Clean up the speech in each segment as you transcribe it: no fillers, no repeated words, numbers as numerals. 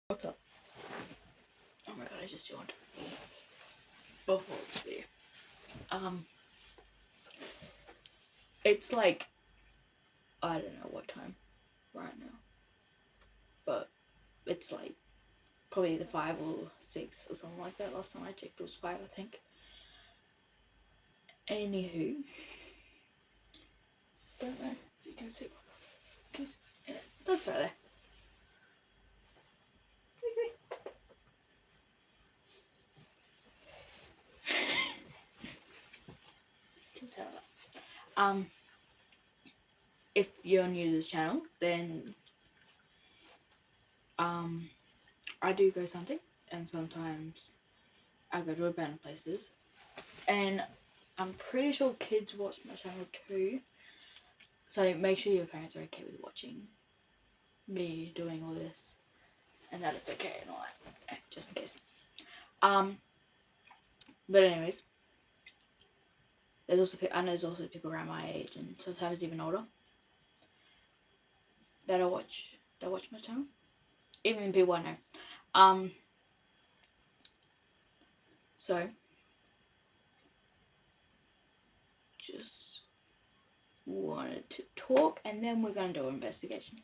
What's up? Oh my god, I just yawned. Before this video. It's like, I don't know what time right now. But it's like probably either 5 or 6 or something like that. Last time I checked it was 5, I think. Anywho. Don't know if you can see. Yeah, that's right there. If you're new to this channel, then I do go hunting, and sometimes I go to abandoned places, and I'm pretty sure kids watch my channel too, so make sure your parents are okay with watching me doing all this, and that it's okay and all that, just in case. But anyways, I know there's also people around my age and sometimes even older that watch my channel, even people I know. So just wanted to talk, and then we're gonna do an investigation.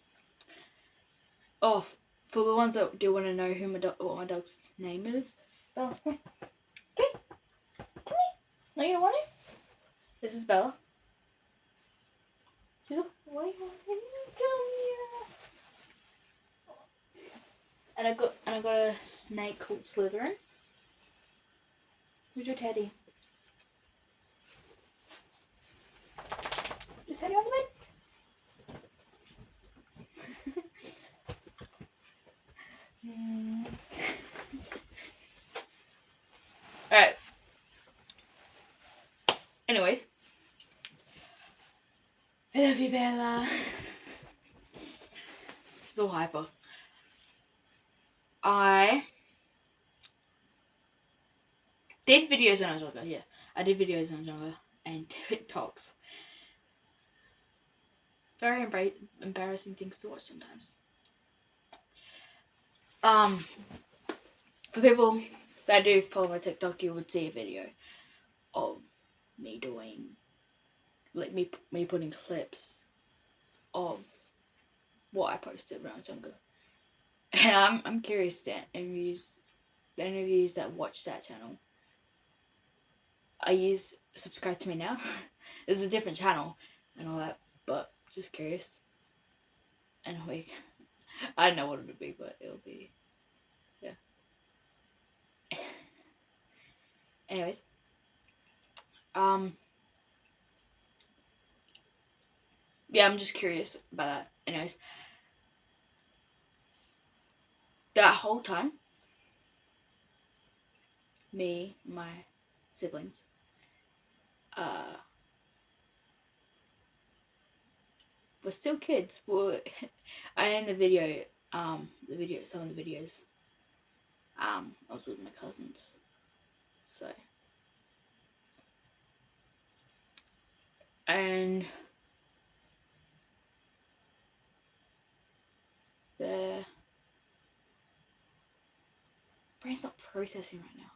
Oh, for the ones that do want to know what my dog's name is, Bella, come here. Come here. No, you don't want it? This is Bella. Why you want to come here? And I got a snake called Slytherin. Who's your teddy? Is teddy on the bed? Alright. Anyways. I love you, Bella. So hyper. I did videos when I was younger, yeah. I did videos when I was younger, and TikToks. Very embarrassing things to watch sometimes. For people that do follow my TikTok, you would see a video of me doing, like me putting clips of what I posted when I was younger. And I'm curious that the interviews that watch that channel. Subscribe to me now. This is a different channel and all that, but just curious. And I don't know what it'll be, but it'll be, yeah. Anyways, yeah, I'm just curious about that. Anyways, that whole time, me, my siblings, we're still kids. I in the video, some of the videos, I was with my cousins, so, and the brain's not processing right now.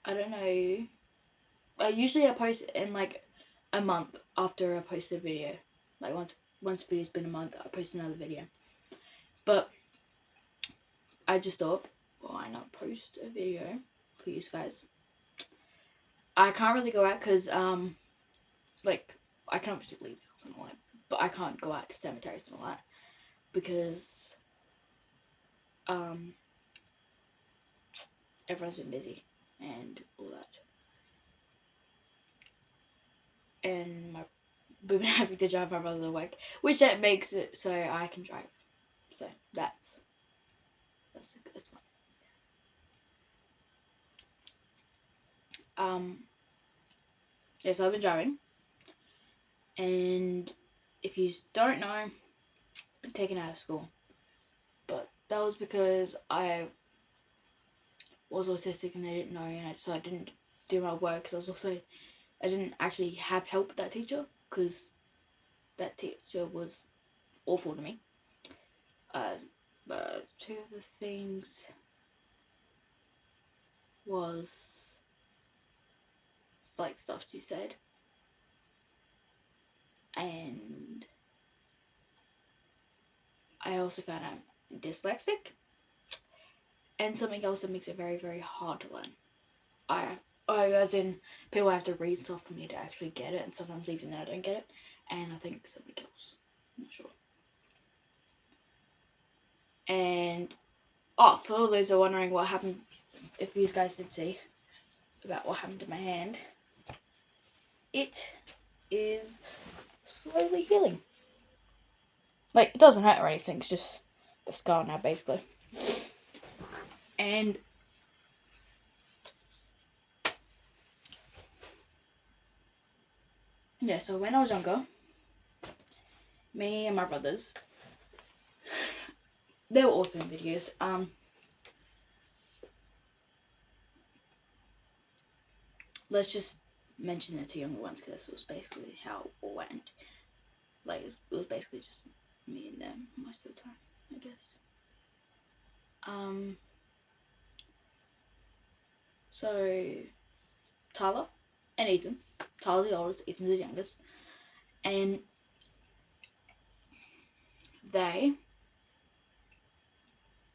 I don't know. Usually I post in like a month after I post a video. Like once the video's been a month, I post another video. But I just thought, why not post a video for you guys? I can't really go out because like I can obviously leave the house and all that, but I can't go out to cemeteries and all that because everyone's been busy and all that. And we've been having to drive my brother to work, which that makes it so I can drive. So that's fun. Yeah, so I've been driving, and if you don't know, I've been taken out of school, but that was because I was autistic and they didn't know, and so I didn't do my work because I didn't actually have help with that teacher because that teacher was awful to me. But two of the things was like stuff she said, and I also found I'm dyslexic, and something else that makes it very, very hard to learn. As in, people have to read stuff for me to actually get it, and sometimes even then I don't get it, and I think something else. I'm not sure. And, for those who are wondering what happened, if you guys did see about what happened to my hand, it is slowly healing. Like, it doesn't hurt or anything, it's just the scar now, basically. And yeah, so when I was younger, me and my brothers, they were also in videos. Let's just mention the two younger ones because this was basically how it all went. Like, it was basically just me and them most of the time, I guess. So Tyler and Ethan. Tyler's the oldest, Ethan's the youngest, and they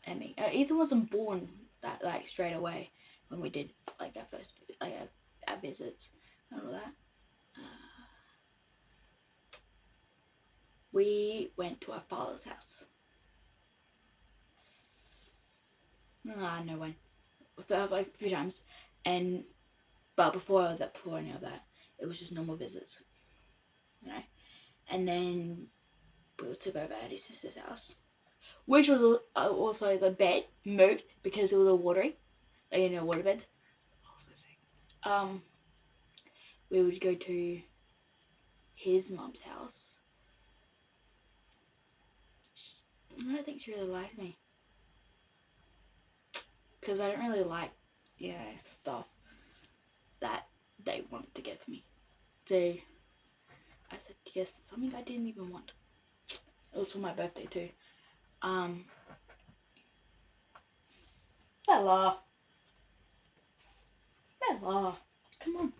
and me. Ethan wasn't born that like straight away when we did like our first like our visits and all that. We went to our father's house. No when, like a few times, but before any of that, it was just normal visits, you know. And then we would sleep over at his sister's house, which was also the bed moved because it was a watery, water beds. We would go to his mum's house. I don't think she really liked me because I don't really like, stuff that they wanted to get for me. So I said yes to something I didn't even want. It was for my birthday too. Bella, come on.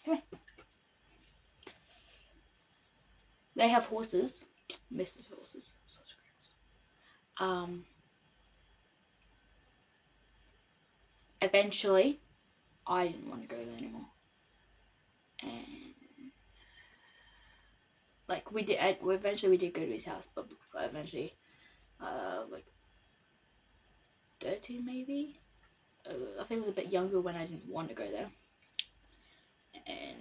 Come here. They have horses. Mr. Horses. Such gross. Eventually, I didn't want to go there anymore. And, like, eventually we did go to his house, but eventually, like, 13 maybe? I think I was a bit younger when I didn't want to go there. And,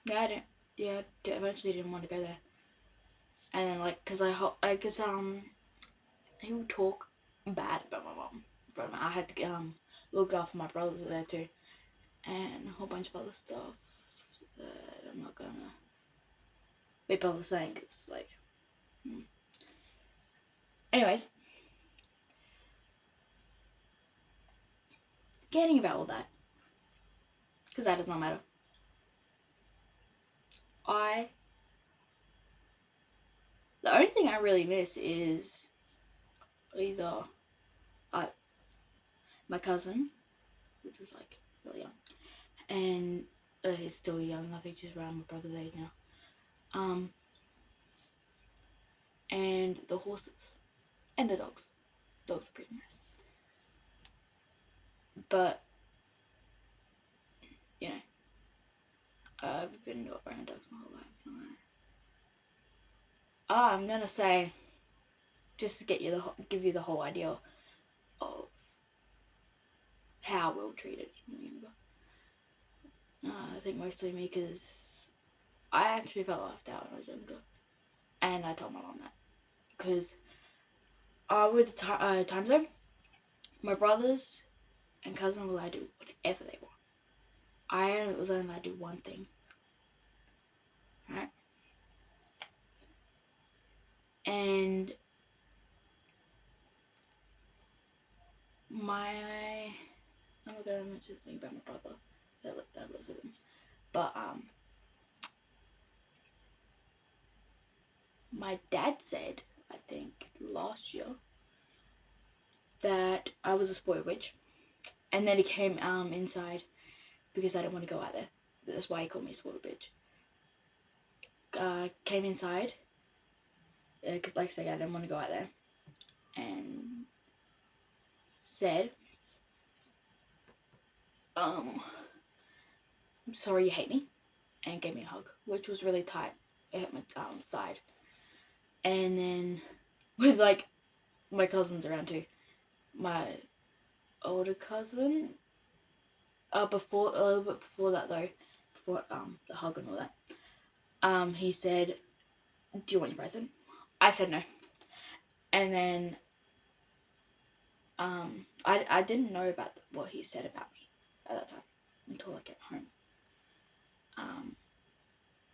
I eventually didn't want to go there. And then, like, because he would talk bad about my mom in front of me. I had to look after my brothers there too, and a whole bunch of other stuff that I'm not gonna be bothered saying because, like, anyways, forgetting about all that because that does not matter. The only thing I really miss is either my cousin, which was like really young, and he's still young. I think she's around my brother's age now. And the horses and the dogs. Dogs are pretty nice, but I've been around dogs my whole life. I'm gonna say, just to give you the whole idea of how we were treated when we were younger. I think mostly me because I actually felt left out when I was younger, and I told my mom that because with the time zone, my brothers and cousin were allowed to do whatever they want. I was only allowed to do one thing, right? And my I'm not gonna mention this thing about my brother that lives with him. But my dad said, I think last year, that I was a spoiled bitch, and then he came inside because I didn't want to go out there. That's why he called me a spoiled bitch. Came inside because, like I said, I didn't want to go out there, and said, I'm sorry you hate me, and gave me a hug, which was really tight. It hit my side, and then with like my cousins around too. My older cousin, before a little bit before that though, before the hug and all that, he said, "Do you want your present?" I said no, and then I didn't know about what he said about me at that time until I get home,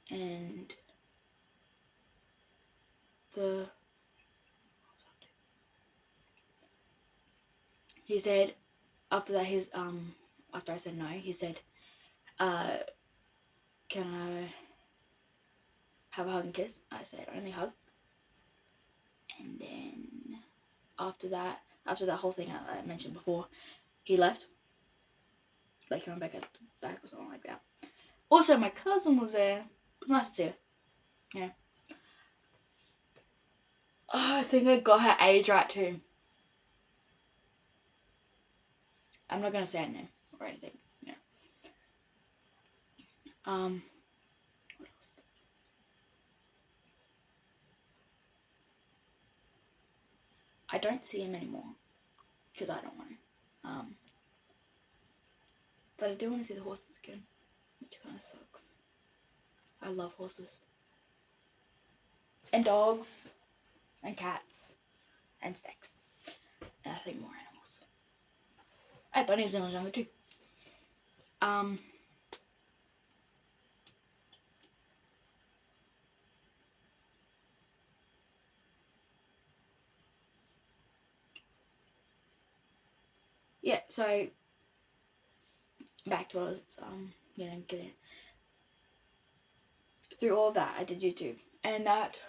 and he said after that after I said no, he said, "Can I have a hug and kiss?" I said only hug, and then after that whole thing I mentioned before, he left. Like, he went back at the back or something like that. Also, my cousin was there. It was nice to see her. Yeah. Oh, I think I got her age right too. I'm not gonna say her name or anything. Yeah. What else? I don't see him anymore because I don't want to. But I do want to see the horses again, which kind of sucks. I love horses. And dogs. And cats. And snakes. And I think more animals. I had bunnies when I was younger too. Yeah, so back to what I was getting. Through all that, I did YouTube, and that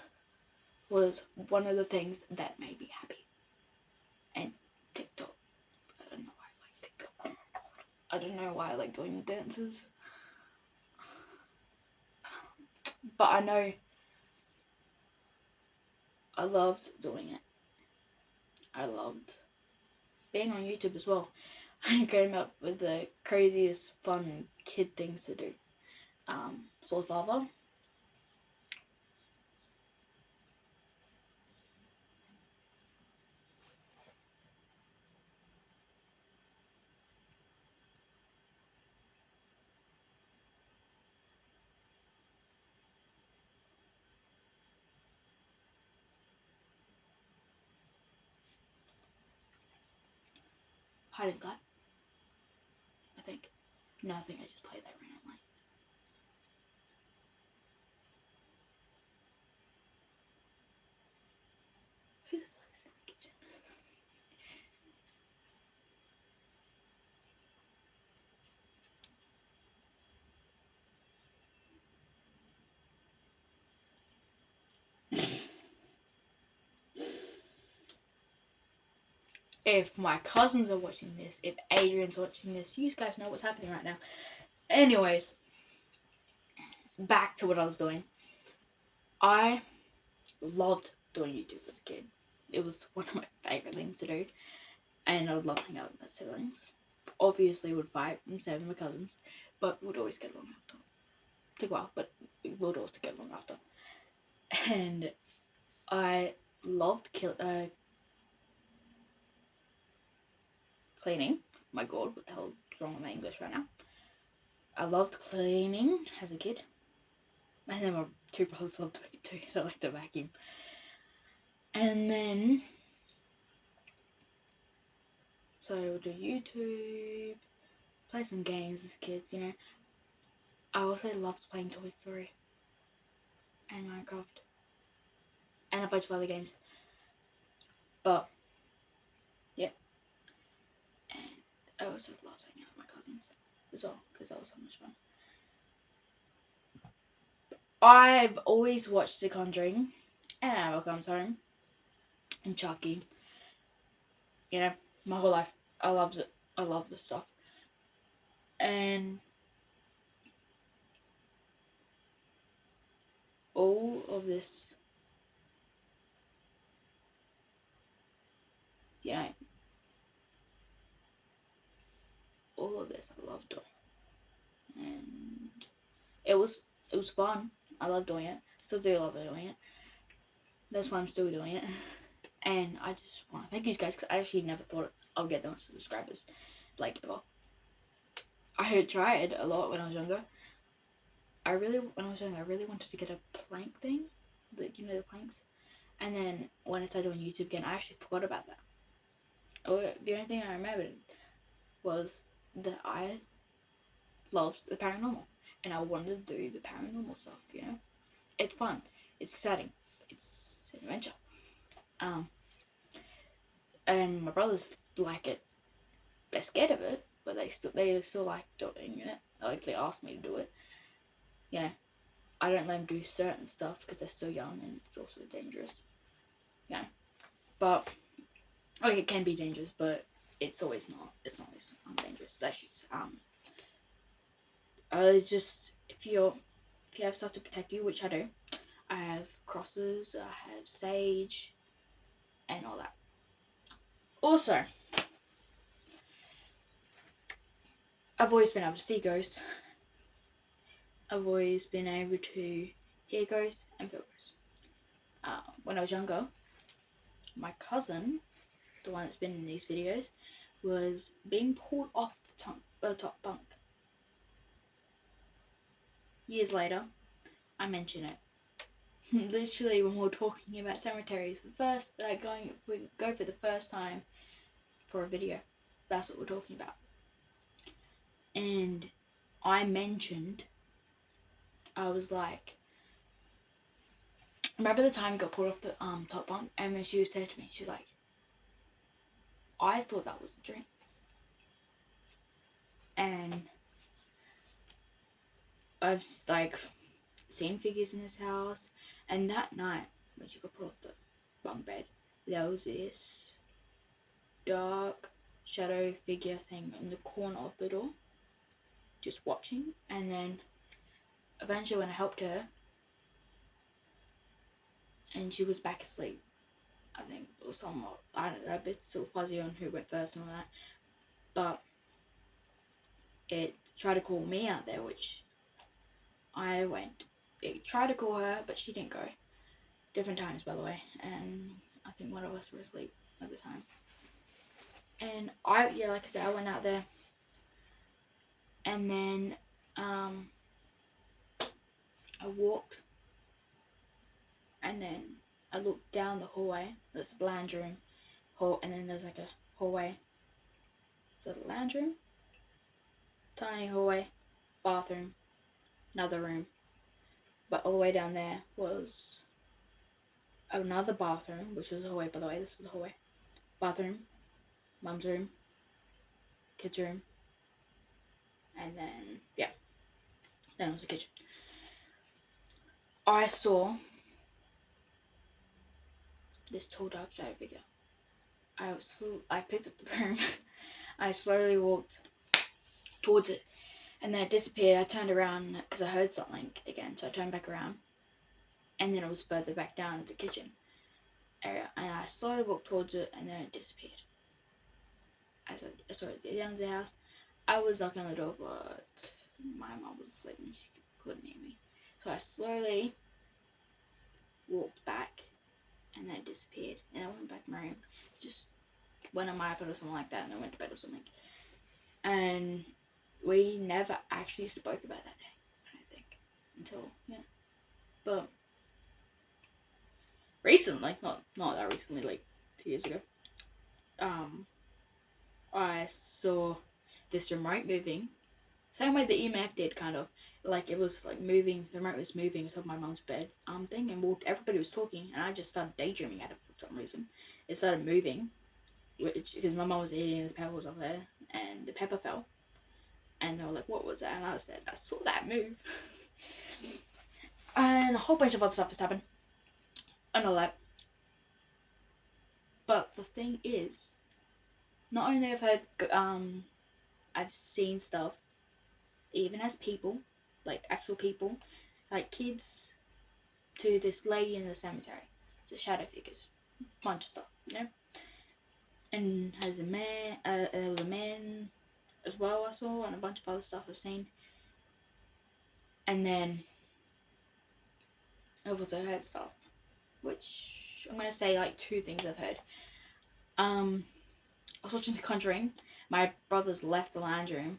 was one of the things that made me happy. And TikTok. I don't know why I like TikTok. I don't know why I like doing the dances. But I know I loved doing it. I loved being on YouTube as well. I came up with the craziest fun kid things to do. Source Lava. Hide and Clap. I think. No, I think I just played that randomly. Who the fuck is in the kitchen? If my cousins are watching this, if Adrian's watching this, you guys know what's happening right now. Anyways, back to what I was doing. I loved doing YouTube as a kid. It was one of my favourite things to do. And I would love hanging out with my siblings. Obviously, would fight and same with my cousins, but would always get along after. Took a while, but we would always get along after. And I loved cleaning. My god, what the hell is wrong with my English right now? I loved cleaning as a kid. And then my two brothers loved doing it too. They like to vacuum. And then, so we'll do YouTube, play some games as kids, you know. I also loved playing Toy Story and Minecraft and a bunch of other games. But, yeah. And I also loved hanging out with my cousins as well because that was so much fun. I've always watched The Conjuring and Annabelle Comes Home and Chucky. You know, my whole life. I loved it. I love this stuff. And all of this, you know, all of this I loved doing. And it was fun. I love doing it. Still do love doing it. That's why I'm still doing it. And I just want to thank you guys because I actually never thought I would get that much subscribers, like ever. I had tried a lot when I was younger. When I was younger, I really wanted to get a plank thing, the planks. And then when I started doing YouTube again, I actually forgot about that. The only thing I remembered was that I loved the paranormal, and I wanted to do the paranormal stuff. You know, it's fun, it's exciting, it's an adventure. And my brothers like it. They're scared of it, but they still like doing it. Like they ask me to do it. Yeah, I don't let them do certain stuff because they're still young and it's also dangerous. Yeah, but like it can be dangerous, but it's always not. It's not always dangerous. That's just it's just if you have stuff to protect you, which I do. I have crosses. I have sage, and all that. Also, I've always been able to see ghosts. I've always been able to hear ghosts and feel ghosts. When I was younger, my cousin, the one that's been in these videos, was being pulled off the top bunk. Years later, I mention it. Literally, when we're talking about cemeteries, if we go for the first time for a video, that's what we're talking about. And I mentioned, I was like, remember the time I got pulled off the top bunk, and then she said to me, she's like, I thought that was a dream. And I've like seen figures in this house, and that night when she got pulled off the bunk bed, there was this dark shadow figure thing in the corner of the door, just watching. And then eventually, when I helped her, and she was back asleep, I think it was somewhat, I don't know, a bit still fuzzy on who went first and all that, but it tried to call me out there, which I went. It tried to call her, but she didn't go. Different times, by the way, and I think one of us were asleep at the time. And like I said, I went out there, and then I walked, and then I looked down the hallway. There's the lounge room, and then there's like a hallway. So the lounge room, tiny hallway, bathroom, another room. But all the way down there was another bathroom, which was a hallway, by the way. This is the hallway. Bathroom, mum's room, kid's room, and then, then it was the kitchen. I saw this tall, dark shadow figure. I picked up the broom. I slowly walked towards it, and then it disappeared. I turned around because I heard something again, so I turned back around, and then it was further back down in the kitchen area, and I slowly walked towards it, and then it disappeared. I saw it at the end of the house. I was knocking on the door, but my mom was asleep and she couldn't hear me. So I slowly walked back, and then it disappeared. And I went back to my room, just went on my iPad or something like that, and then went to bed or something. And we never actually spoke about that day, I don't think, until, But recently, not that recently, like 2 years ago, I saw this remote moving, same way the EMF did, kind of. Like it was like moving, the remote was moving on my mom's bed thing, and everybody was talking, and I just started daydreaming at it for some reason. It started moving, because my mom was eating, and the power was up there, and the pepper fell. And they were like, what was that? And I said, I saw that move. And a whole bunch of other stuff has happened. And all that. But the thing is, not only have I heard, I've seen stuff, even as people, like actual people, like kids, to this lady in the cemetery. It's a shadow figures, bunch of stuff, you know. And has a man, there was a man as well I saw, and a bunch of other stuff I've seen. And then I've also heard stuff, which I'm gonna say like two things I've heard. I was watching The Conjuring. My brothers left the lounge room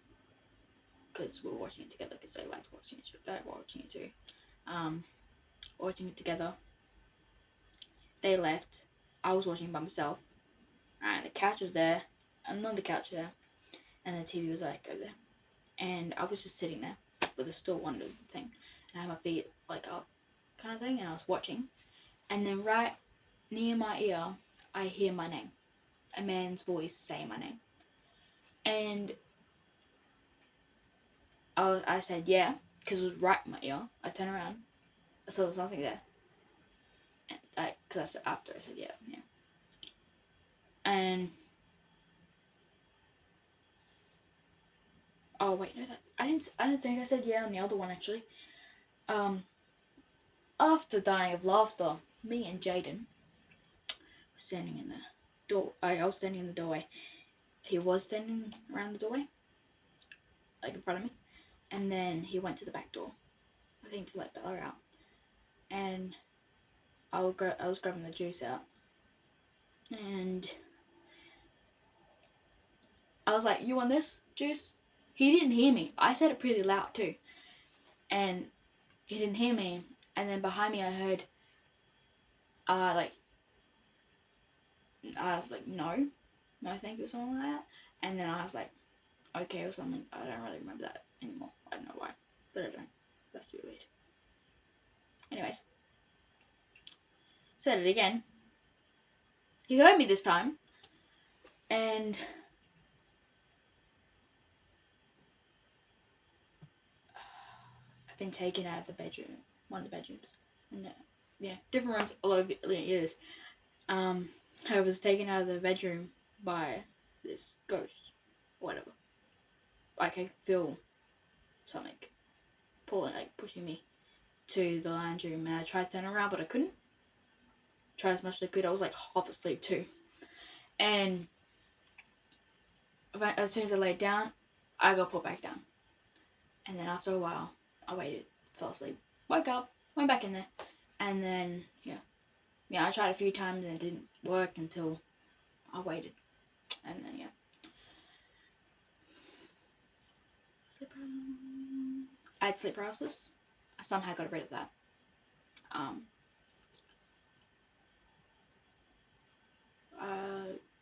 because we were watching it together because they liked watching it. They were watching it too. Watching it together. They left. I was watching by myself. And the couch was there, another couch there, and the TV was like over there. And I was just sitting there with a still under thing, and I had my feet like up, kind of thing, and I was watching. And then right near my ear, I hear my name, a man's voice saying my name, and I said yeah, because it was right in my ear. I turned around, so there was nothing there. And because I said after I said yeah. And oh wait, no, I didn't think I said yeah on the other one actually. After dying of laughter, me and Jaden were standing in the door. I was standing in the doorway. He was standing around the doorway, like in front of me, and then he went to the back door, I think to let Bella out. And I was grabbing the juice out, and I was like, "You want this juice?" He didn't hear me. I said it pretty loud too, and he didn't hear me. And then behind me, I heard, like no, thank you, or something like that. And then I was like, okay, or something. I don't really remember that anymore. I don't know why, but I don't. That's too weird. Anyways, said it again. He heard me this time, and I've been taken out of the bedroom, one of the bedrooms, and yeah, different rooms all over years. I was taken out of the bedroom by this ghost, whatever. Like I feel something pushing me to the lounge room, and I tried to turn around, but I couldn't. Tried as much as I could. I was like half asleep too, and as soon as I laid down, I got put back down. And then after a while, I waited, fell asleep, woke up, went back in there, and then I tried a few times and it didn't work until I waited, and then I had sleep paralysis. I somehow got rid of that.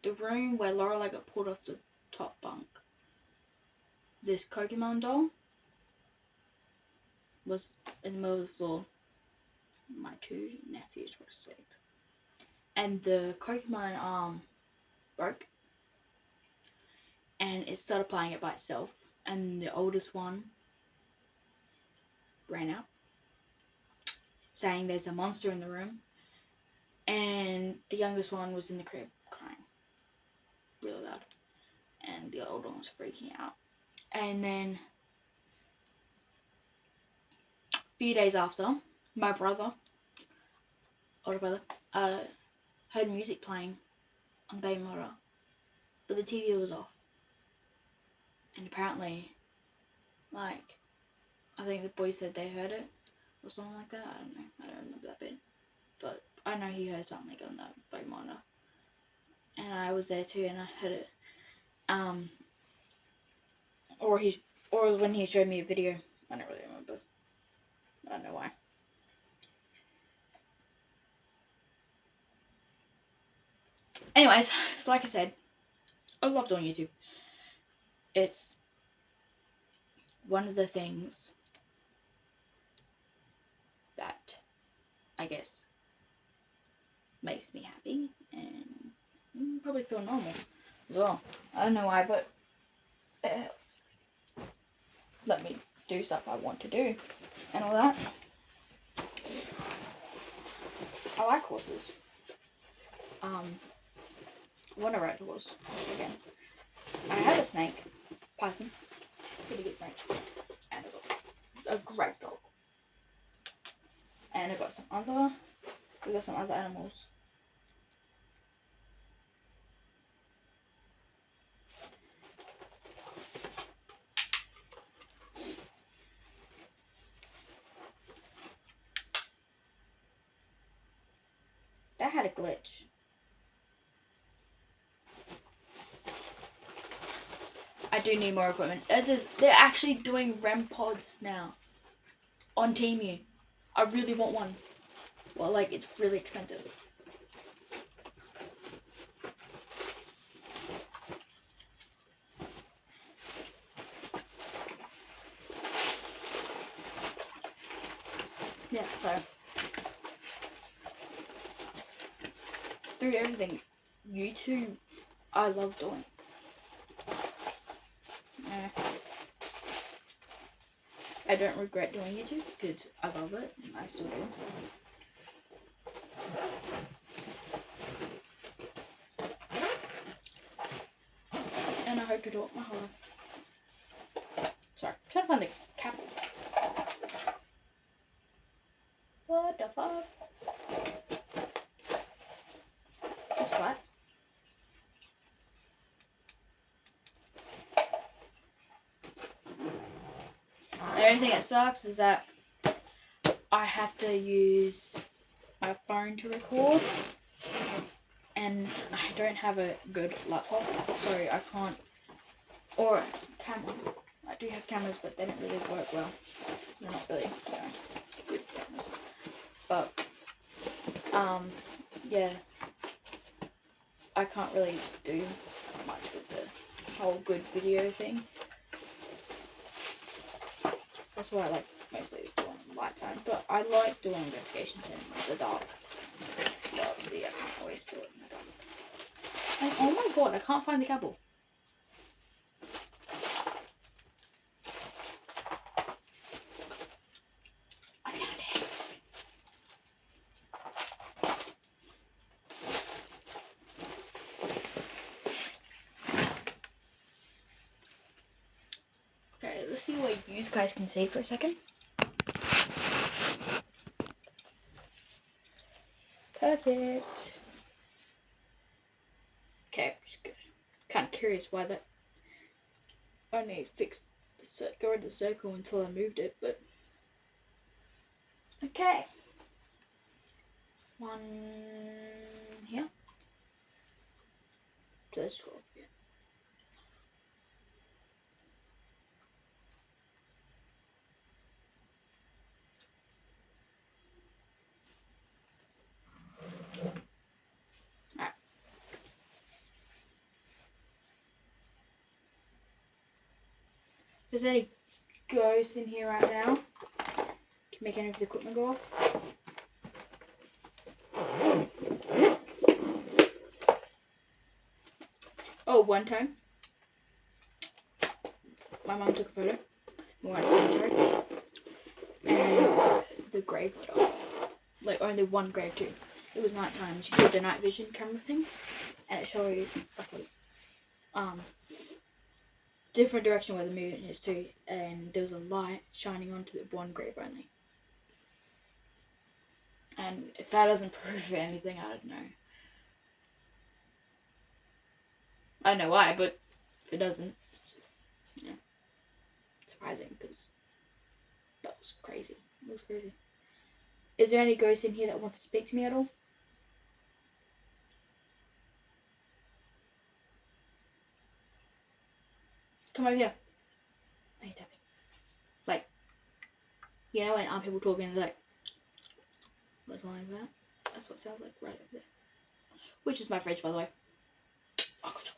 The room where Lorelai got pulled off the top bunk, this Pokemon doll was in the middle of the floor. My two nephews were asleep, and the Pokemon arm broke, and it started playing it by itself, and the oldest one ran out, saying there's a monster in the room, and the youngest one was in the crib crying really loud, and the older one was freaking out. And then a few days after, my older brother, heard music playing on the baby monitor, but the TV was off. And apparently, like, I think the boys said they heard it or something like that. I don't know. I don't remember that bit, but I know he heard something on that baby monitor, and I was there too, and I heard it. Or it was when he showed me a video. I don't really remember. I don't know why. Anyways, so like I said, I love doing YouTube. It's one of the things that I guess makes me happy and probably feel normal as well. I don't know why, but let me do stuff I want to do and all that. I like horses. Want to ride a horse again. I have a snake, Python, pretty good snake, and I got a great dog, and we got some other animals. That had a glitch. I do need more equipment. They're actually doing REM pods now on Temu. I really want one. Well, like, it's really expensive. Yeah, so through everything, YouTube, I love doing. I don't regret doing YouTube because I love it. I still do. And I hope to do it my whole life. Sorry, I'm trying to find the cap. What the fuck? It's flat. The only thing that sucks is that I have to use my phone to record, and I don't have a good laptop, so I can't. Or camera. I do have cameras, but they don't really work well. They're not really, good cameras. But yeah, I can't really do much with the whole good video thing. That's why I like mostly doing light time, but I like doing investigations in the dark. But obviously I can't always do it in the dark. And oh my god, I can't find the cable. I found it. Okay, let's see what you guys can see for a second. Perfect. Okay, just kind of curious why that only fixed go in the circle until I moved it, but okay. One here. So let's go off here. Alright. If there's any ghosts in here right now, can make any of the equipment go off. Oh, one time, my mum took a photo. We went to the cemetery, and the grave lit up. Like, only one grave too. It was night time. She did the night vision camera thing, and it shows like a different direction where the moon is too, and there was a light shining onto the one grave only. And if that doesn't prove anything, I don't know. I don't know why, but if it doesn't, it's just, yeah, surprising, because that was crazy. It was crazy. Is there any ghost in here that wants to speak to me at all? Come over here. I hate tapping. Like, you know when people talking like, or something like that? That's what it sounds like right over there. Which is my fridge, by the way. Oh, good job.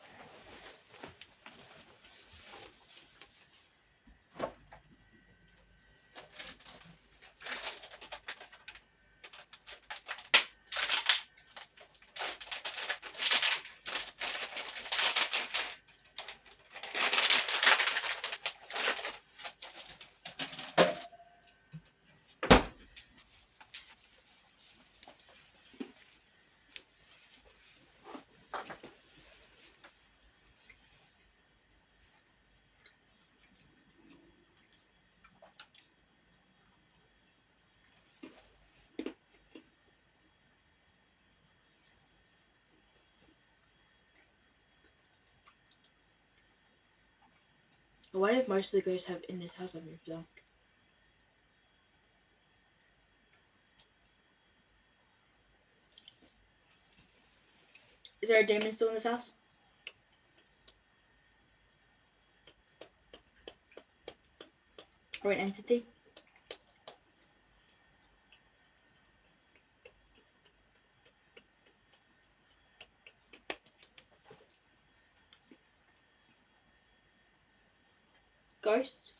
Why do most of the ghosts have in this house have moved though? Is there a demon still in this house? Or an entity? Ghosts?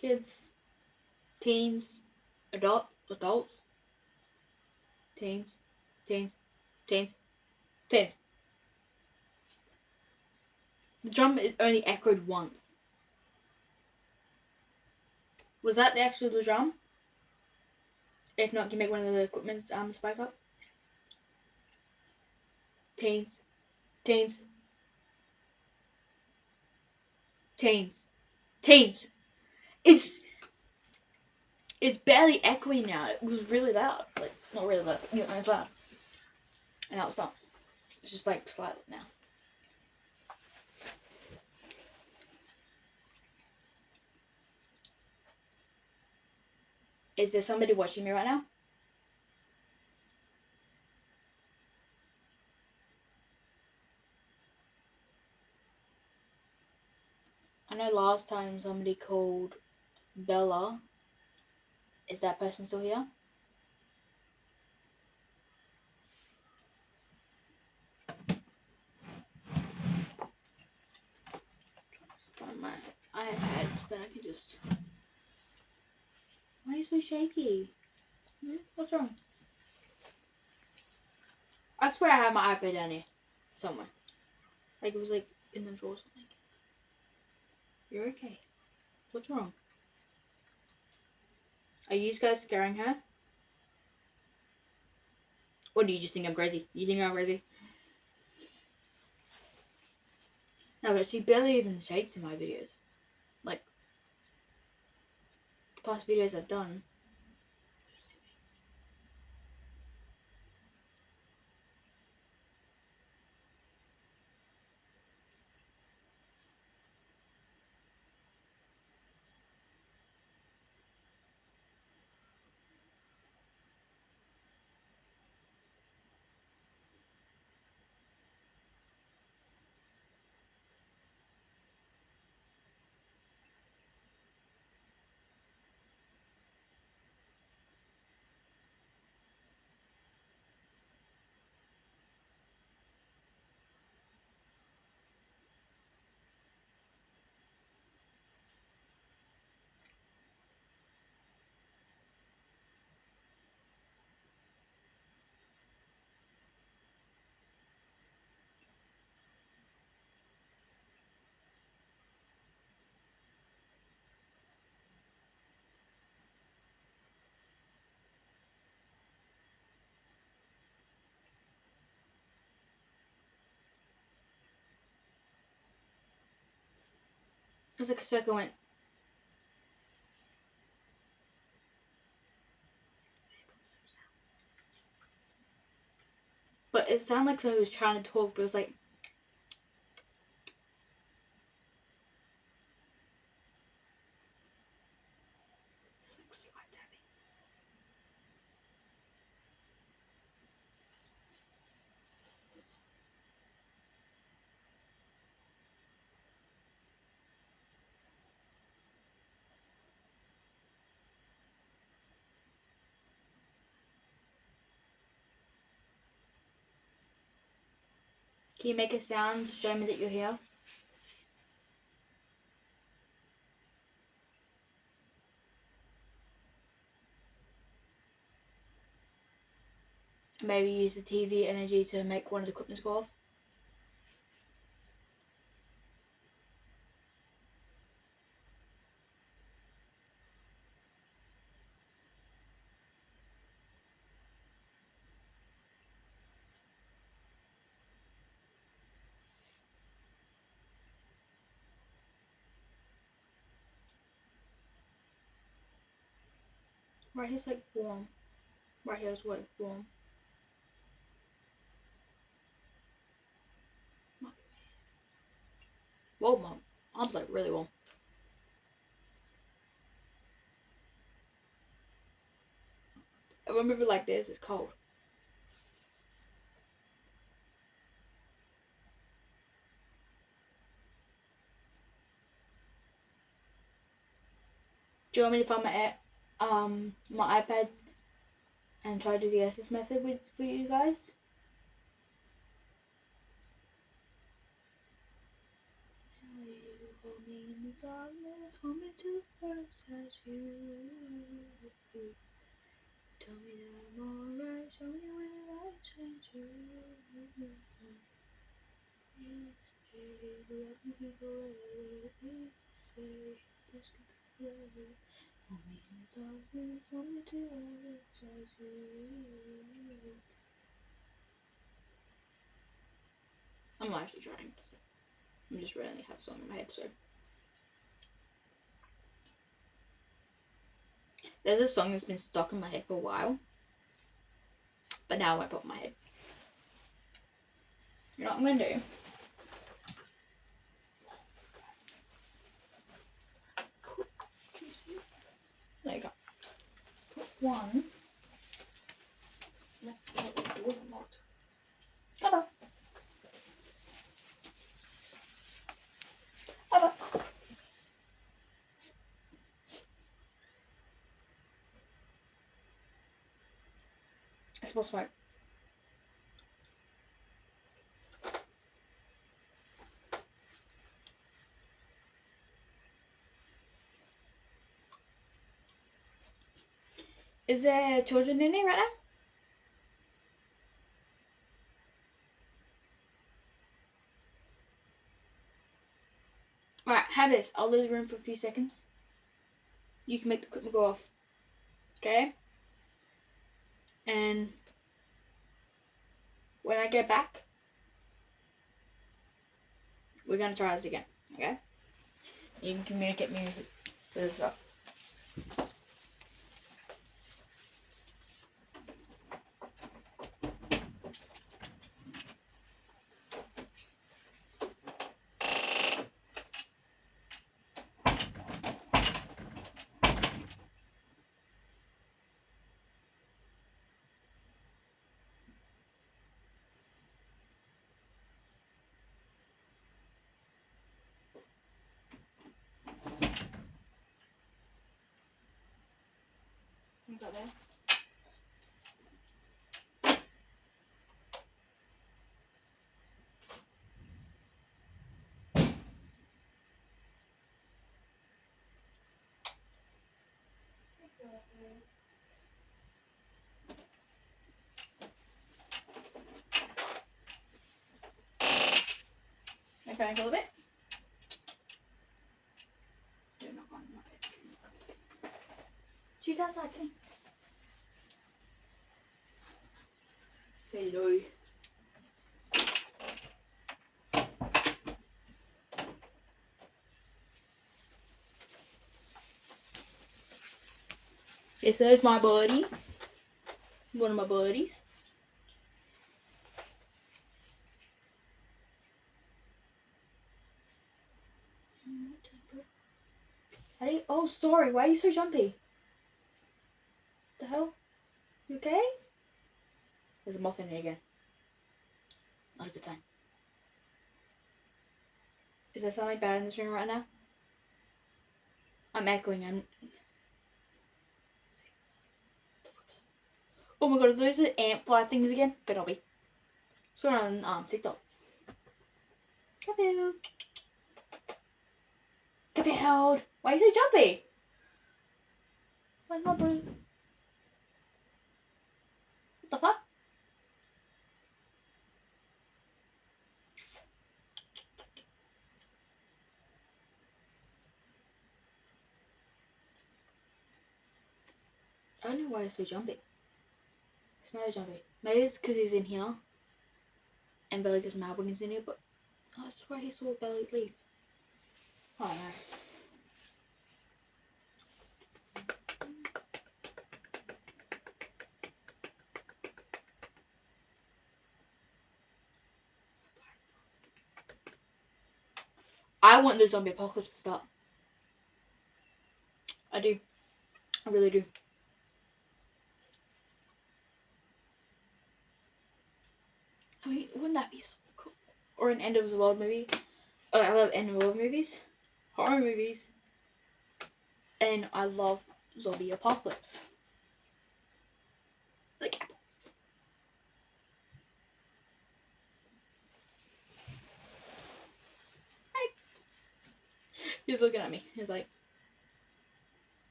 Kids? Teens? Adults? Teens? Teens? Teens? Teens? The drum only echoed once. Was that the actual drum? If not, can you make one of the equipment spike up? Teens. Teens. Teens. Teens. It's barely echoing now. It was really loud. Like, not really loud. You know, it's loud. And now it's not. It's just like slightly now. Is there somebody watching me right now? I know last time somebody called Bella. Is that person still here? On my iPad, so then I can just. Why are you so shaky? What's wrong? I swear I had my iPad down here somewhere. Like it was like in the drawer or something. You're okay. What's wrong? Are you guys scaring her? Or do you just think I'm crazy? You think I'm crazy? No, but she barely even shakes in my videos. Like, the past videos I've done. It's like a second went. But it sounded like somebody was trying to talk, but it was like. It's like slight tapping. Can you make a sound to show me that you're here? Maybe use the TV energy to make one of the equipment go off. Right here's like warm. Right here's what warm. Whoa, mom. Arms like really warm. I remember like this, it's cold. Do you want me to find my iPad and try to do the SS method for you guys? Hold me in the darkness, hold me to the first as you. Tell me that I'm alright, show me where I change you. Each day, let me be the way. Each day, this could be forever. Hold me in the darkness, hold me to the first as you. I'm not actually trying. I'm just randomly have a song in my head, so. There's a song that's been stuck in my head for a while. But now I won't pop in my head. You know what I'm going to do? There you go. Put one. Come on. Come on. I smell smoke. Is there children in here right now? Alright, have this. I'll leave the room for a few seconds. You can make the equipment go off. Okay? And when I get back, we're gonna try this again. Okay? You can communicate me with this up. You got that? Okay, a little bit. Do not want my bed. She's outside, Kenny. Hello. This is my buddy. One of my buddies. Oh, sorry. Why are you so jumpy? The hell? You okay? There's a moth in here again. Not a good time. Is there something bad in this room right now? I'm echoing. Oh my god, are those the ant fly things again? Better not be. It's going on TikTok. Garfield. Garfield. Why are you so jumpy? Where's my brain? What the fuck? I don't know why he's so jumpy. It's not jumpy. Maybe it's because he's in here. And Belly gets mad when he's in here, but I swear he saw Belly leave. I don't know. I want the zombie apocalypse to start. I do. I really do. I mean, wouldn't that be so cool? Or an end of the world movie. Oh, I love end of the world movies, horror movies, and I love zombie apocalypse. Like, hi. He's looking at me. He's like,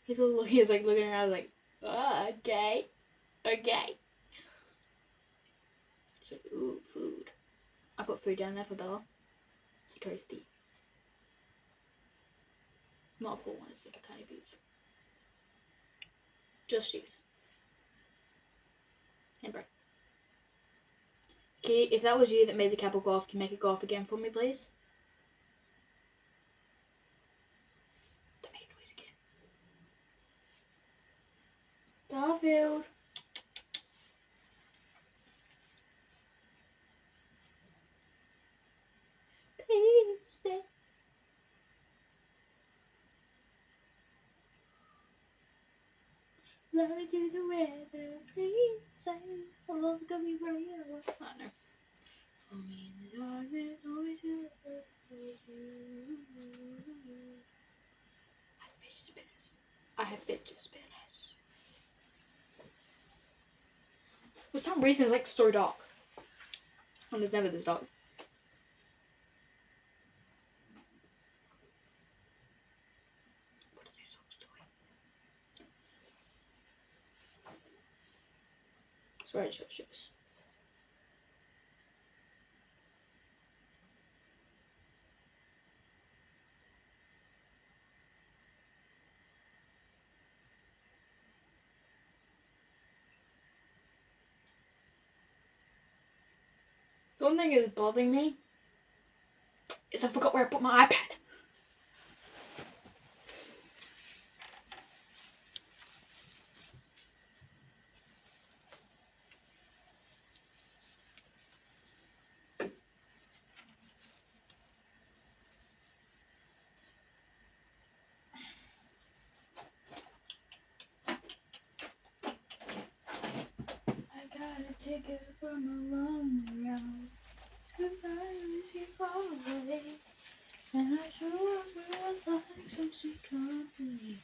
he's like looking around like, okay, okay. He's like, ooh, food. I put food down there for Bella. It's toasty. Not a full one, it's like a tiny piece. Just cheese. And bread. Okay, if that was you that made the Capel go off, can you make it go off again for me, please? Don't make noise again. Garfield. Please stay. Love me through the weather, please say, oh, don't be right. I don't know. Hold me in the darkness, always you. I have fidget spinners. I have fidget spinners. For some reason, it's like so dark. And it's never this dark. What are these dogs doing? Sorry, short shoes. The one thing that's bothering me is I forgot where I put my iPad. I got a ticket from a long route to see far away, and I show up where I like some sweet company,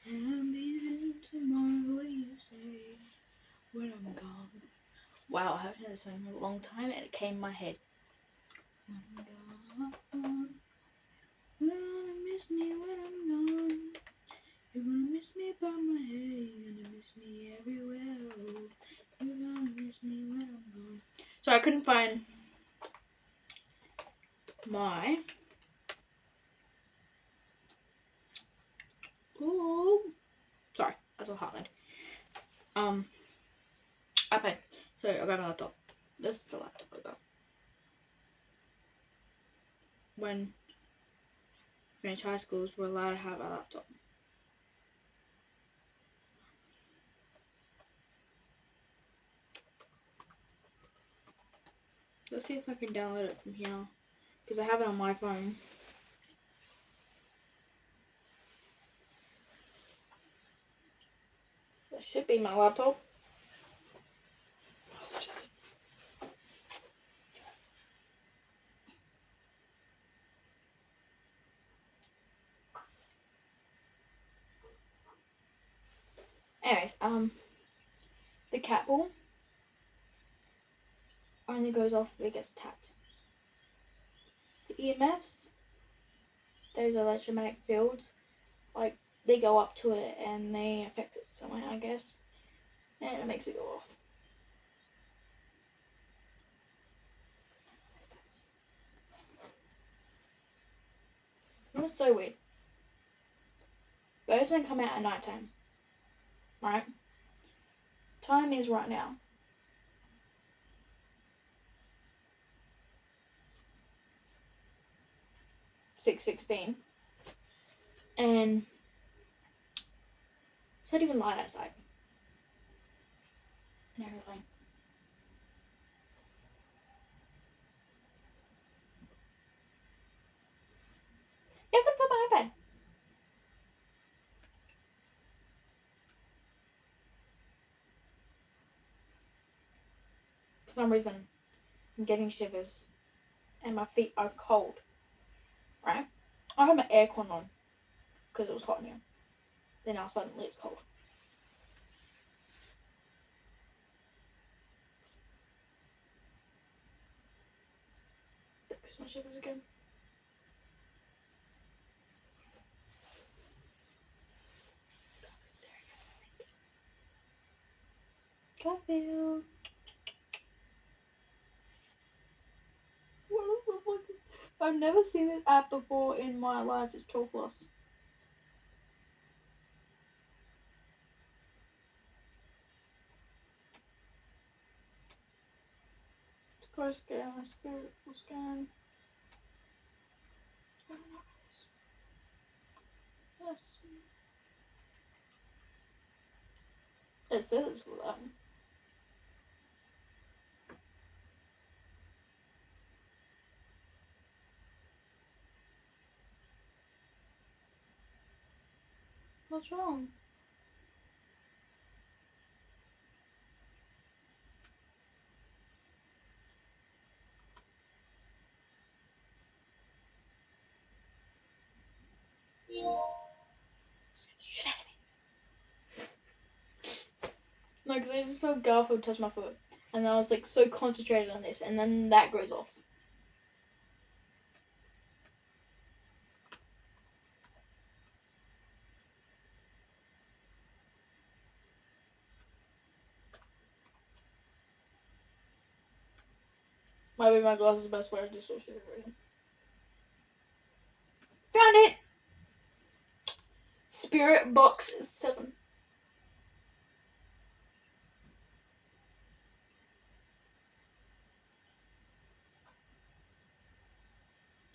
and I'm leaving tomorrow. What do you say when I'm gone? Wow, I haven't heard this song in a long time, and it came in my head. When I'm gone, you're gonna miss me when I'm gone. You're gonna miss me by my head. You're gonna miss me everywhere. You're gonna miss me when I'm gone. So I couldn't find my sorry, that's a Heartland. iPad. So I got my laptop. This is the laptop I got. When finished high schools, we're allowed to have a laptop. Let's see if I can download it from here, because I have it on my phone. That should be my laptop. Anyways, the cat ball only goes off if it gets tapped. The EMFs, those electromagnetic fields, like, they go up to it and they affect it somehow, I guess, and it makes it go off. It was so weird. Birds don't come out at night time, right? Time is right now. 6:16, and it's not even light outside. An airplane. some reason I'm getting shivers and my feet are cold. Right? I had my aircon on because it was hot in here. Then now suddenly it's cold. There's my shivers again. Garfield. What is the fuck? I've never seen this app before in my life. It's Talk Plus. Go scan, my spirit will scan. Yes. It says it's for that. What's wrong? No, because I just felt Garfield touch my foot. And I was like so concentrated on this, and then that goes off. Might be my glasses best way to dissociate everything. Found it! Spirit Box 7.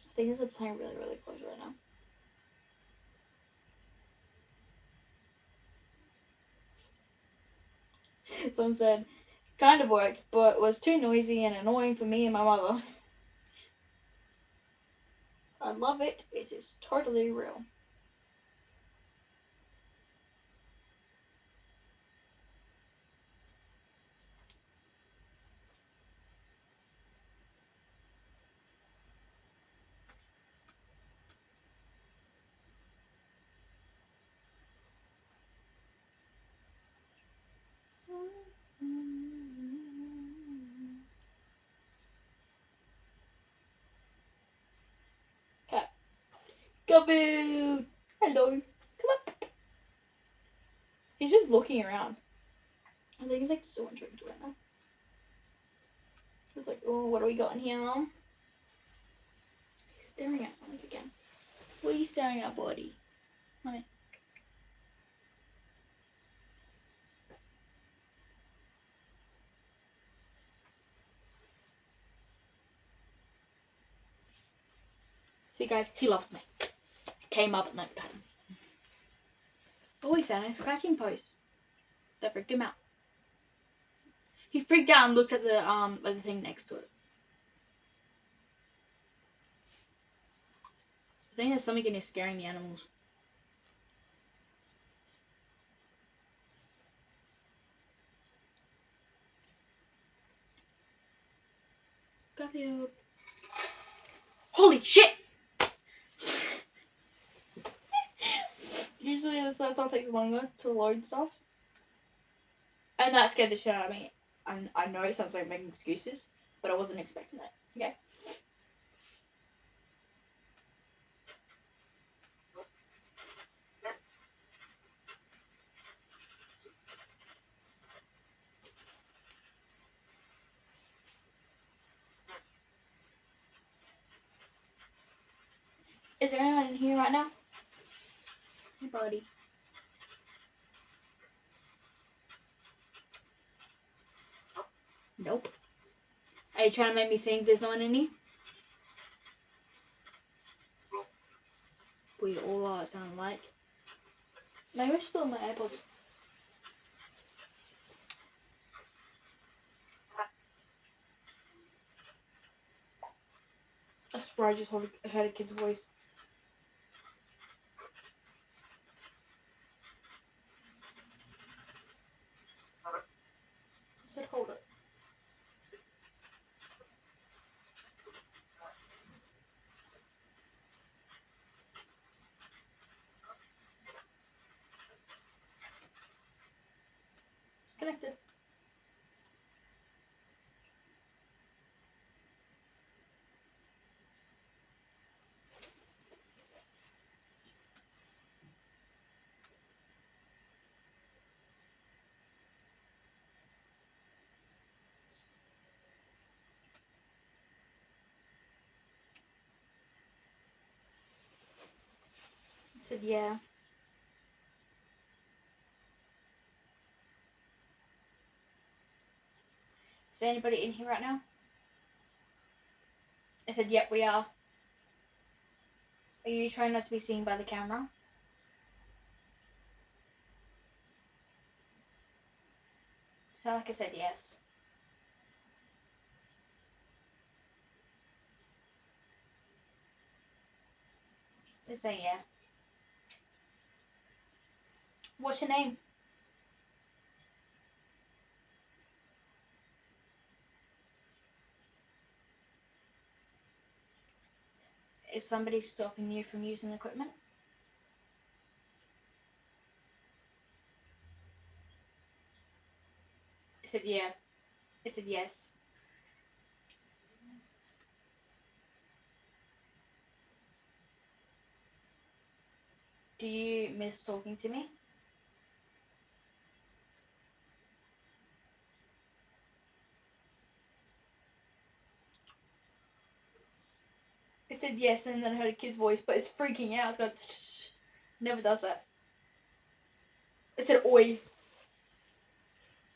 I think this is playing really, really close right now. Someone said, kind of worked, but was too noisy and annoying for me and my mother. I love it. It is totally real. Cat. Gaboo! Hello. Come on. He's just looking around. I think he's like so intrigued right now. It's like, oh, what do we got in here? He's staring at something again. What are you staring at, buddy? Hi. See, guys, he loves me. Came up and like pat him. Oh, he found a scratching post. That freaked him out. He freaked out and looked at the thing next to it. I think there's something in here scaring the animals. Garfield. Holy shit! Usually the laptop takes longer to load stuff. And that scared the shit out of me. I know it sounds like making excuses, but I wasn't expecting that. Okay. Is there anyone in here right now? Hey, buddy. Nope. Are you trying to make me think there's no one in here? We all are, it sounds like. Maybe I should still my AirPods. I swear I just heard a kid's voice. I said hold it. It's connected. I said, yeah. Is there anybody in here right now? I said, yep, we are. Are you trying not to be seen by the camera? So like I said, yes. They're saying yeah. What's your name? Is somebody stopping you from using the equipment? I said yeah. I said yes. Do you miss talking to me? I said yes, and then I heard a kid's voice, but it's freaking out. It's going, never does that. I said oi.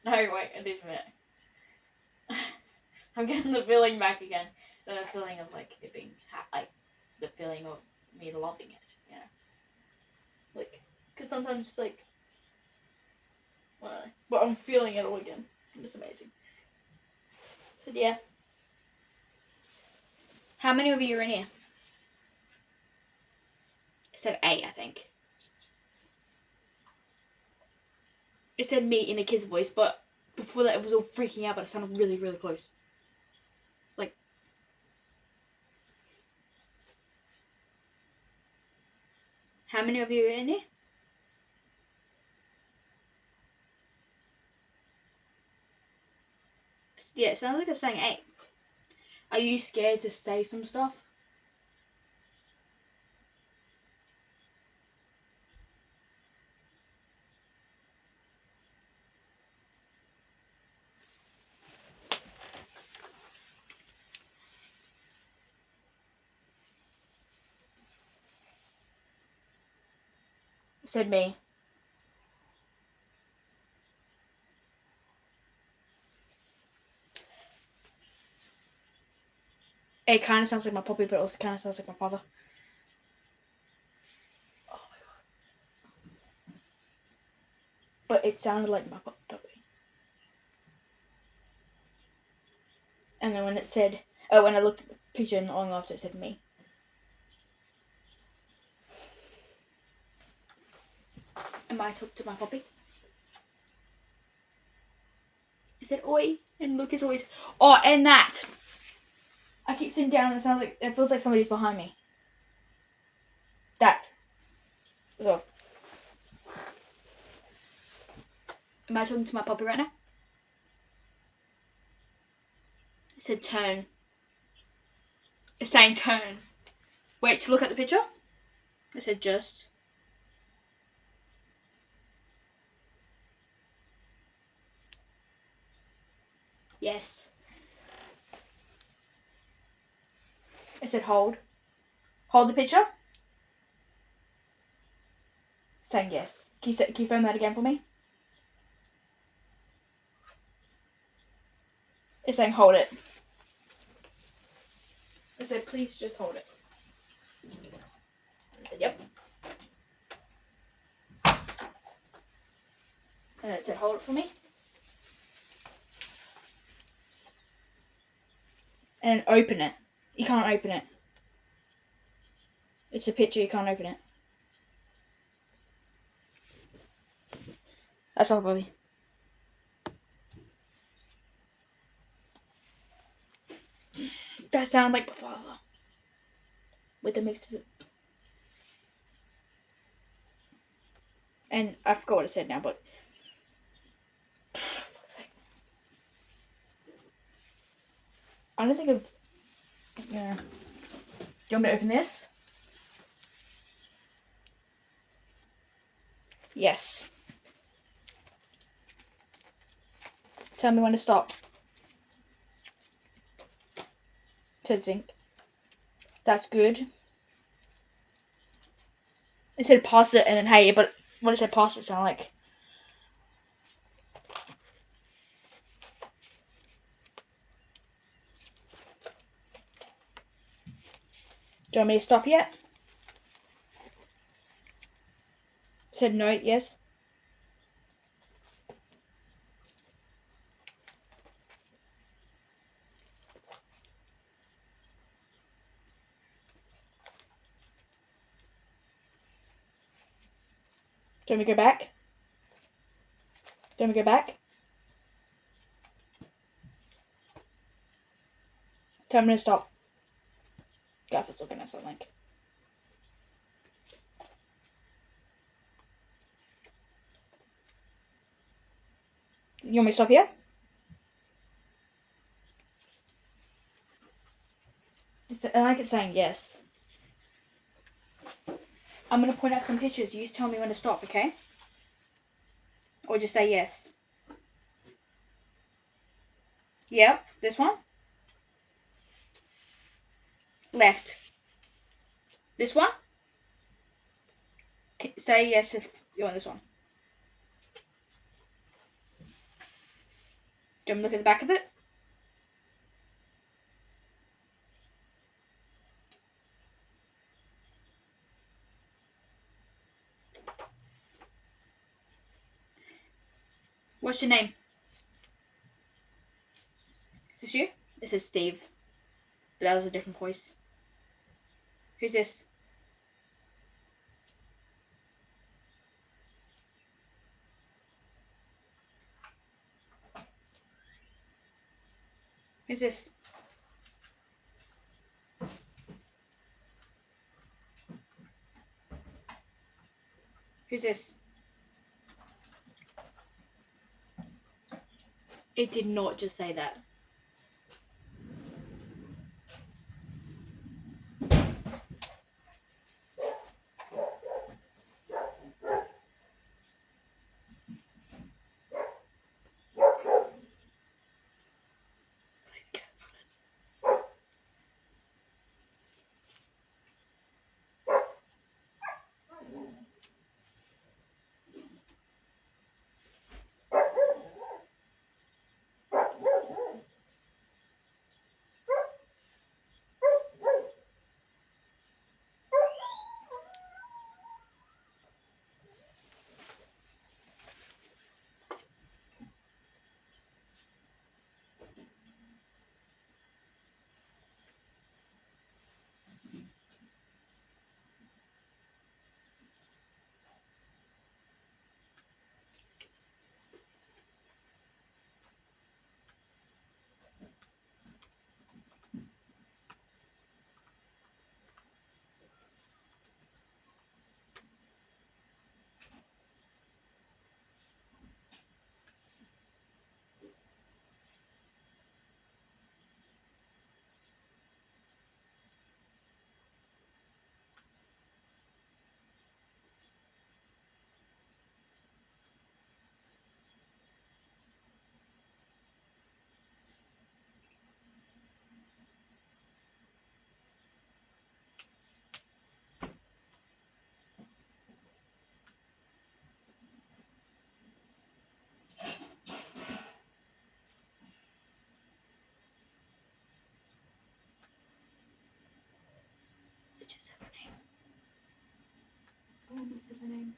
No, wait, I did a minute. I'm getting the feeling back again. The feeling of like it being like the feeling of me loving it, you know. Like, because sometimes it's like, well, but I'm feeling it all again. It's amazing. So yeah. How many of you are in here? I said 8, I think. It said me in a kid's voice, but before that it was all freaking out, but it sounded really, really close. Like, how many of you are in here? Yeah, it sounds like it's saying 8. Are you scared to say some stuff? It said me. It kind of sounds like my puppy, but it also kind of sounds like my father. Oh my god. But it sounded like my puppy. And then when it said, oh, when I looked at the picture and long after, it said me. And I talked to my puppy. I said, oi. And Lucas always, oh, and that. I keep sitting down and it sounds like, it feels like somebody's behind me. That. So. Am I talking to my puppy right now? It said turn. It's saying turn. Wait, to look at the picture? It said just. Yes. It said hold. Hold the picture. Saying yes. Can you film that again for me? It's saying hold it. It said please just hold it. I said yep. And it said hold it for me. And open it. You can't open it. It's a picture, you can't open it. That's all, Bobby. That sounded like my father. With the mixes. And I forgot what it said now, but I don't think I've... Yeah. Do you want me to open this? Yes. Tell me when to stop. Said zinc. That's good. It said pass it and then hey, but what it said pass it sound like? Do you want me to stop yet? It said no, yes. Do you want me to go back? Do you want me to go back? Tell me to stop. God, it's looking at something. You want me to stop here? I like it saying yes. I'm going to point out some pictures. You just tell me when to stop, okay? Or just say yes. Yep, this one. Left. This one. Say yes if you want this one. Do you want me to look at the back of it? What's your name? Is this you? This is Steve. But that was a different voice. Who's this? Who's this? Who's this? It did not just say that. It just said her name. What was her name?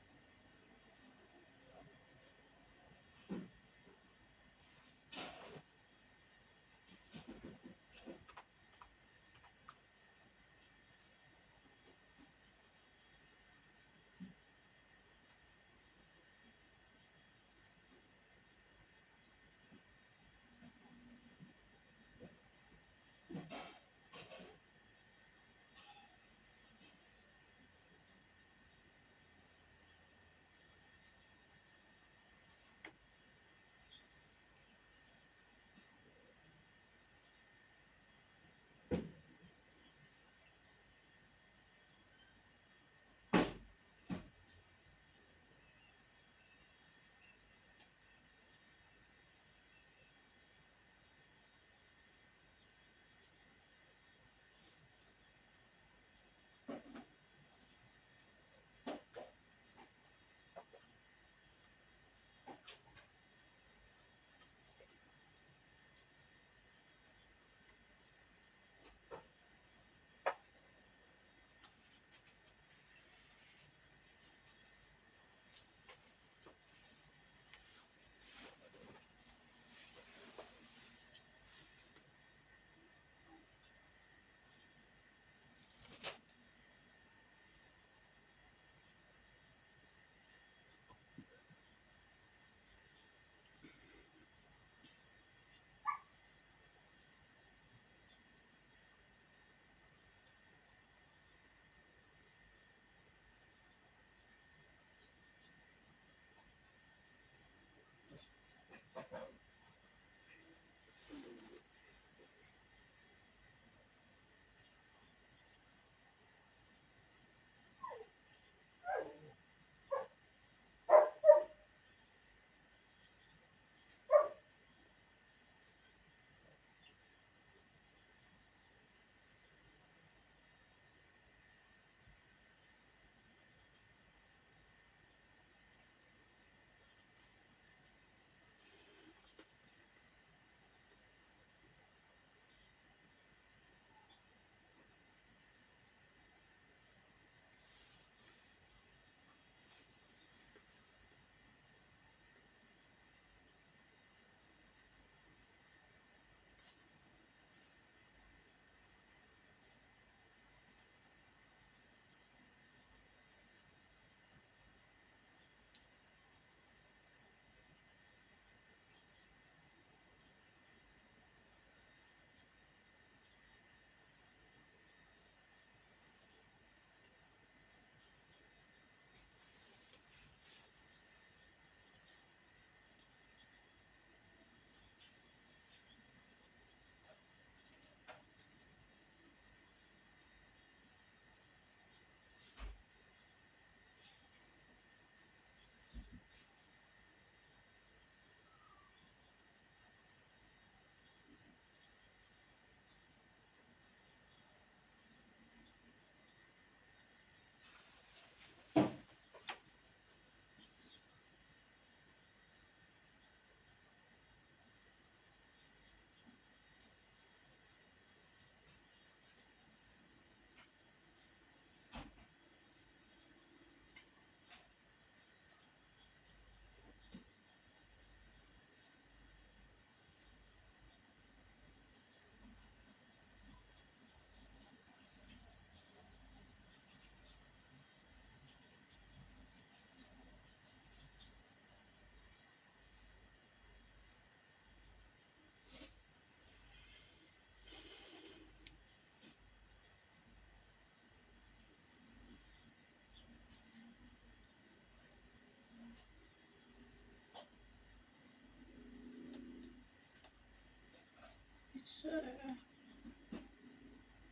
So,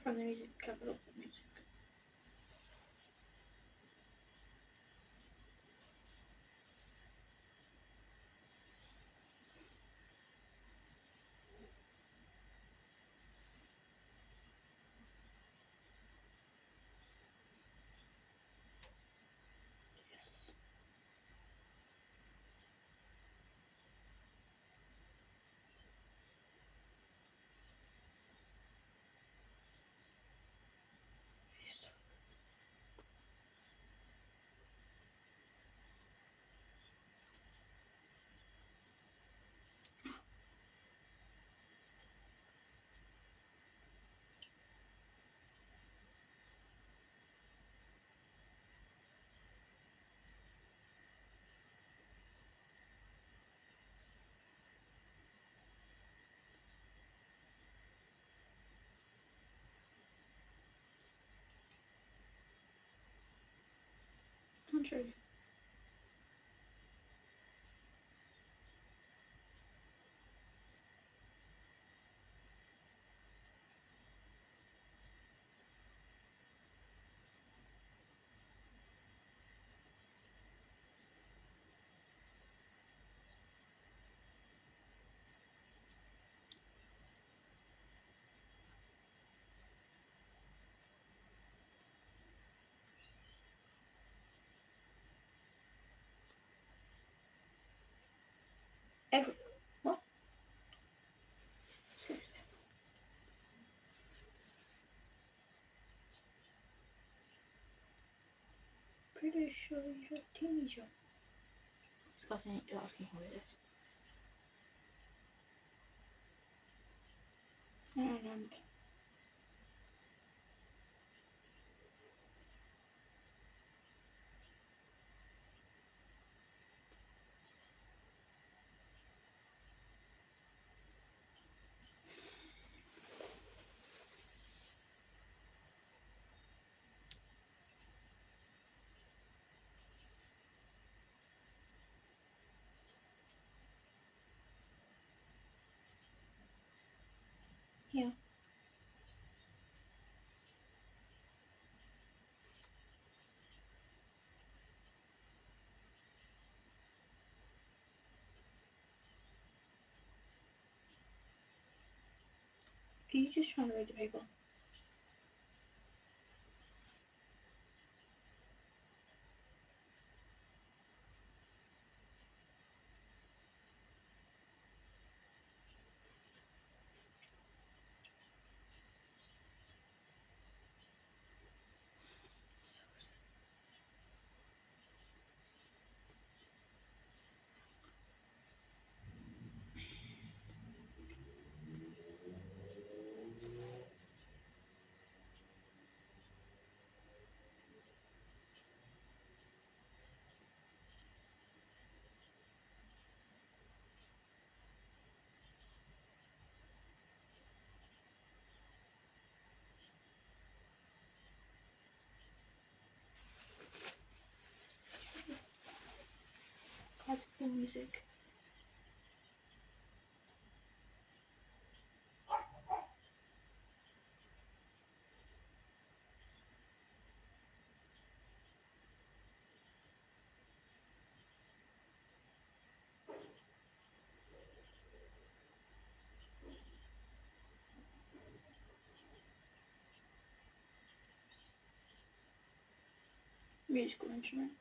from the music, capital music. Yes. Country. Every what? Pretty sure you're a teenager. It's asking who it is. I don't know. Yeah. Are you just trying to read the paper? Classical music. Musical instrument.